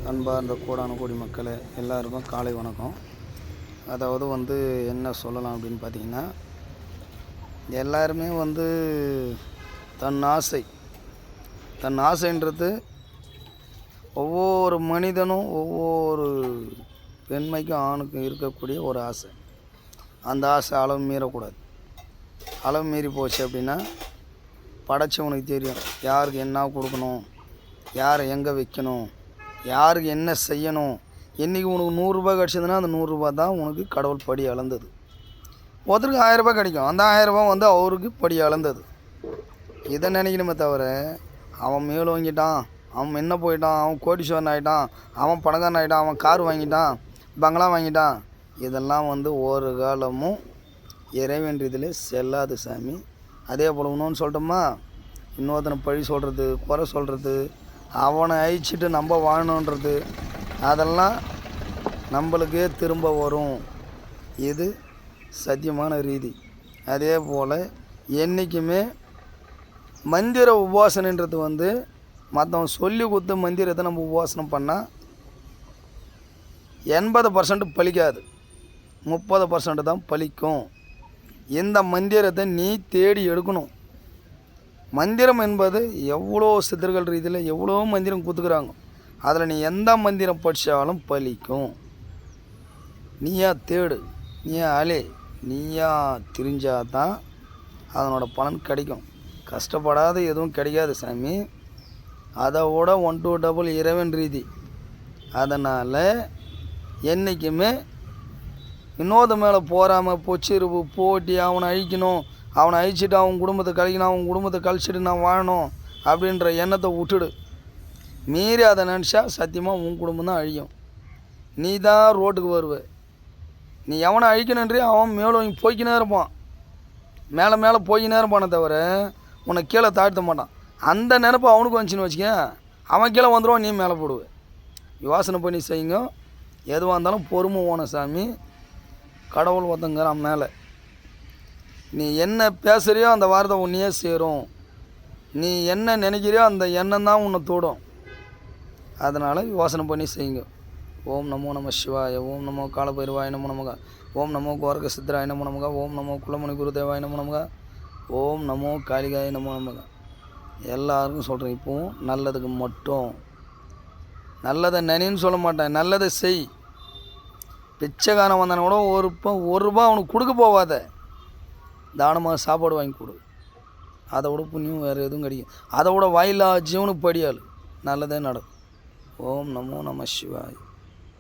அன்பார்ந்த கோடான கோடி மக்களே எல்லாருக்கும் காலை வணக்கம். அதாவது என்ன சொல்லலாம் அப்படின்னு பார்த்தீங்கன்னா, எல்லாருமே தன் ஆசைன்றது ஒவ்வொரு மனிதனும் ஒவ்வொரு பெண்மைக்கும் ஆணுக்கும் இருக்கக்கூடிய ஒரு ஆசை. அந்த ஆசை அளவு மீறக்கூடாது. அளவு மீறி போச்சு அப்படின்னா படைச்சவனுக்கு தெரியும் யாருக்கு என்ன கொடுக்கணும், யாரை எங்கே வைக்கணும், யாருக்கு என்ன செய்யணும். இன்றைக்கி உனக்கு 100 கிடச்சதுன்னா அந்த 100 தான் உனக்கு கடவுள் படி அளந்தது. ஒருத்தருக்கு 1000 கிடைக்கும், அந்த 1000 அவருக்கு படி அளந்தது. இதை நினைக்கணுமே தவிர அவன் மேலோங்கிட்டான், அவன் என்ன போயிட்டான், அவன் கோடீஸ்வரன் ஆகிட்டான், அவன் பணக்காரன் ஆகிட்டான், அவன் கார் வாங்கிட்டான், பங்களா வாங்கிட்டான், இதெல்லாம் ஒரு காலமும் இறைவன் இதில் செல்லாது சாமி. அதே போல் இன்னொன்று சொல்லட்டுமா, இன்னொருத்தனை பழி சொல்கிறது, குறை சொல்கிறது, அவனை அழிச்சிட்டு நம்ம வாழணுன்றது, அதெல்லாம் நம்மளுக்கே திரும்ப வரும். இது சத்தியமான ரீதி. அதே போல் என்றைக்குமே மந்திர உபாசனைன்றது மற்றவன் சொல்லி கொடுத்த மந்திரத்தை நம்ம உபாசனம் பண்ணால் 80% பலிக்காது, 30% தான் பலிக்கும். இந்த மந்திரத்தை நீ தேடி எடுக்கணும். மந்திரம் என்பது எவ்வளோ சித்தர்கள் ரீதியில் எவ்வளோ மந்திரம் கொடுத்துக்கிறாங்க. அதில் நீ எந்த மந்திரம் படித்தாலும் பலிக்கும். நீயா தேடு, நீயா அலே, நீயா திரிஞ்சாதான் அதனோட பலன் கிடைக்கும். கஷ்டப்படாத எதுவும் கிடைக்காது சாமி. அதை விட 1 to double இறைவன் ரீதி. அதனால் என்றைக்குமே இன்னொரு மேலே போகாமல் பொச்சிருப்பு போட்டி அவனை அழிக்கணும், அவனை அழிச்சிட்டு அவன் குடும்பத்தை கழிக்கணும், அவன் குடும்பத்தை கழிச்சிட்டு நான் வாழணும் அப்படின்ற எண்ணத்தை விட்டுடு. மீறி அதை நினச்சா சத்தியமாக உன் குடும்பம் தான் அழியும். நீ தான் ரோட்டுக்கு வருவ. நீ எவனை அழிக்கணுன்றே அவன் மேலும் போய்க்கினே இருப்பான், மேலே போய்க்கினே இருப்பானே தவிர உன்னை கீழே தாழ்த்த மாட்டான். அந்த நினப்பு அவனுக்கு வந்துச்சுன்னு வச்சுக்க, அவன் கீழே வந்துடுவான், நீ மேலே போடுவேன். யோசனை பண்ணி செய்யுங்க. எதுவாக இருந்தாலும் பொறுமை ஓன சாமி. கடவுள் ஒருத்தங்கிறான் மேலே. நீ என்ன பேசுகிறியோ அந்த வார்த்தை உன்னையே சேரும். நீ என்ன நினைக்கிறியோ அந்த எண்ணம் தான் உன்னை தோடும். அதனால் யோசனை பண்ணி செய்யுங்க. ஓம் நமோ நம சிவாய, ஓம் நமோ காலபைரவாய நமோ நமக, ஓம் நமோ கோரக சித்தராய நமோ நமக, ஓம் நமோ குலமணி குருதேவாய நமோ நமக, ஓம் நமோ காளிகாய நமோ நமக. எல்லாருக்கும் சொல்கிறேன், இப்போவும் நல்லதுக்கு மட்டும். நல்லதை நினைன்னு சொல்ல மாட்டேன், நல்லதை செய். பிச்சைக்காரன் வந்தானே கூட ஒரு ரூபா அவனுக்கு கொடுக்க போவாத, தானமாக சாப்பாடு வாங்கி கொடு. அதை விட புண்ணியம் வேறு எதுவும் கிடைக்கும். அதை விட வாயிலா ஜீவனுக்கு படியாள் நல்லதே நடக்கும். ஓம் நமோ நம சிவாய்.